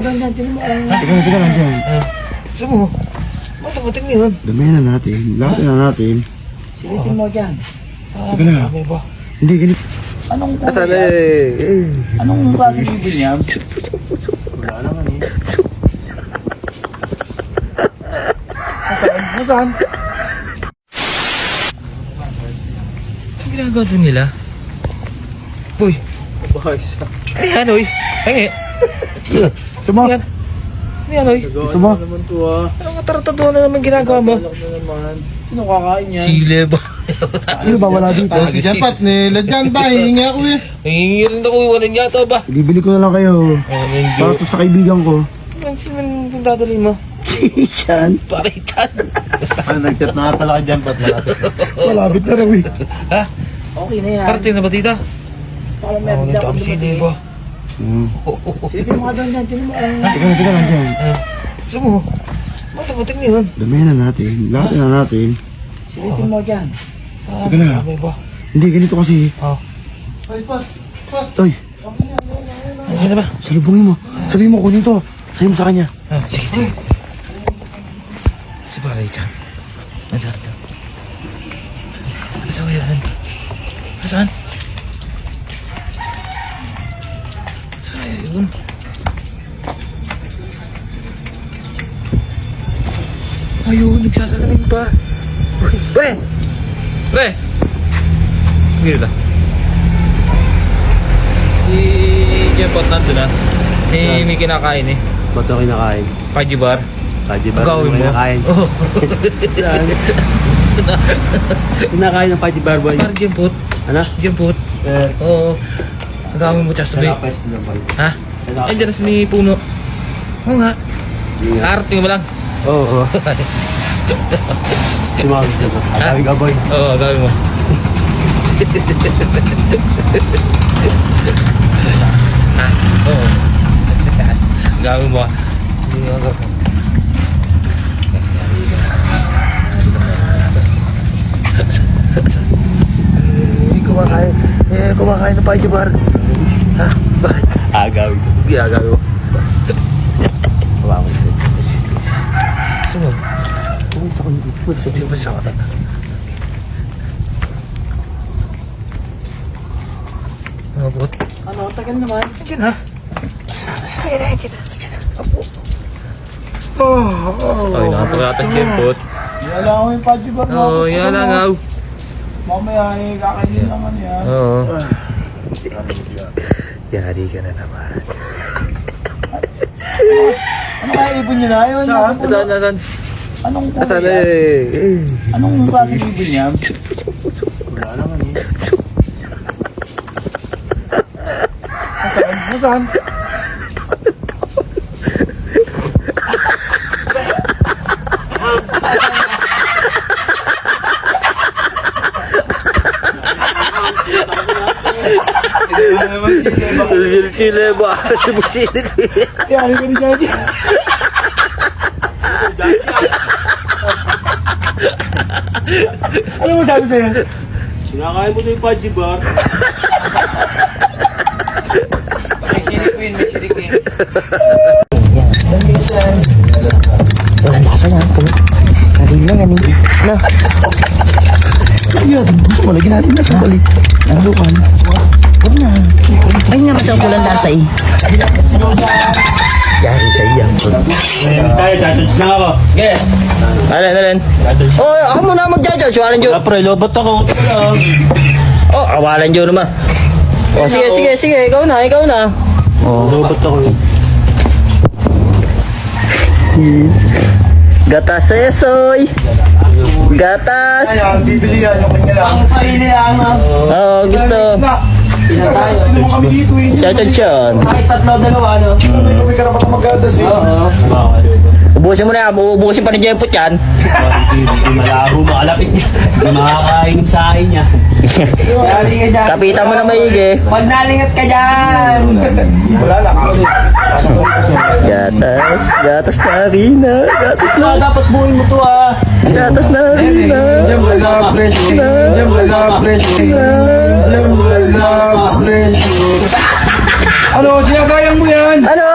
Ganyan, tinan mo. Teka lang dyan. Gusto mo? Matamating na yun. Damihan na natin. Lahat na natin. Silipin mo dyan. Teka lang. Marami ba? Hindi, ganito. Anong kulay? Anong klase bibili niya? Wala naman eh. Nasaan? Ang ginagawa doon nila? Uy! Bahaysa. Ayan, uy! Ay, Sama. Ayan. Ayan, uy! Sama. naman to ah. Anong katarataduhan na naman ginagawa mo? Alam na naman. Sino kakain yan? Sile ba? Sino ba wala dito? Si Jampat, niladyan ba? Hihingi ako eh. Hihingi rin ako, iwanan yata ba? Bibili ko na lang kayo. Medyo. Para to sa kaibigan ko. Ang dadali mo? Yan. Paritan! Nag-chat na pala kay Jampat. Malapit na raw eh. Ha? Okay na yan. Karating na ba tita? Para Oo, meron nandito kami sile ba? Silipin mo ka doon dyan. Tinan mo. Teka lang dyan. Gusto mo? Matamating na yun. Damihan na natin. Lahat na natin. Silipin mo dyan. Teka lang. Marami ba? Hindi, ganito kasi. Toy, Ano na ba? salubungin mo. Sabihin mo kunin to. Sabihin mo sa kanya. Sige, sige. Si Pare dyan. Nandiyan, nandiyan. Saan yan? Saan? Saan yun? Ayun, nagsasalamin pa. Uy, Pre! Pre! Sige na. Si Jempot nandun na. Eh, may kinakain eh. Ba't ako kinakain? Pajibar. Pajibar Gawin mo. Oo. Saan? Sinakain ng pajibar boy. Parang Jempot. Ano? Jempot. Oo. Nagawin mo tsaka sabi. pwesto na boy. Ha? Ay, dyan sa may puno. Oo nga. Arating mo lang. Oo. Tumawag ka na. Agawin ka boy. Oo, gawin mo. Ha? Oo. Gawin mo. Hindi nga gawin. Kumakain ng pajibar. Ha? Bakit? Agawin ka. Ginagawin mo. Tumawag ka. Sino? Tumis ako nito. Sige ba sa kata? Ano po? Ano? Tagal naman. Sige na. Kaya kita. Apo. Ay, nakapagatan Jempot. Yala ko yung pajibar mo. Oo, yan lang aw. Mamaya kakainin naman yan. Oo. Yari ka na naman. Ano kaya ibon nyo na? Ayun, nasa puno. Saan? Anong Saan kulay yan? eh? Anong klase ibon niya? Wala naman eh. Nasaan? Nasaan? Sile ba? Sile. Yan, ano ka ni Ano mo sabi sa'yo? Sinakain mo na yung pajibar. May silikwin, may silikwin. Wala lasa na. Kanina yan eh. Na. Yan. Gusto mo, lagyan natin na sa balik. Ano ka? Huwag na. Ay nga kasi ang kulang lasa eh. Yari sa iyang. Tayo, judge na ako. Yes. Alin. Oh, ako muna mag-judge. Walang Diyo. Pre, lobot ako. Oh, awalan Diyo naman. Oh, sige. Ikaw na. Oh, lobot ako. Gatas sesoy. Gatas. Ayan, bibili yan. Yung kanya lang. Ang sarili lang. Oh, gusto. Pila tayo. Ano mo kami dito eh? Chachan. Kahit tatlo, dalawa, no? May karapat na mag-gatas eh. Ubusin mo na. Ubusin pa ni Jempot yan. Hindi malabo, makalapit niya. Hindi makakain sa akin niya. Yari ka dyan. Kapitan mo na maigi. Huwag nalingat ka dyan. Wala lang. Gatas na harina. Dapat buuin mo to ah. Gatas na harina. Jam laga presyo. Ano, sinasayang mo yan? Ano?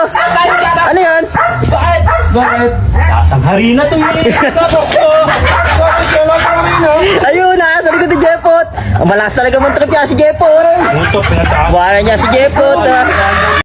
Ano yan? Bakit? Lasang harina to eh. Tapos ko. Ayun na, sa likod ni Jepot. Ang malas talaga mong trip niya si Jepot. Puto, pinatawag. Wala niya si Jepot.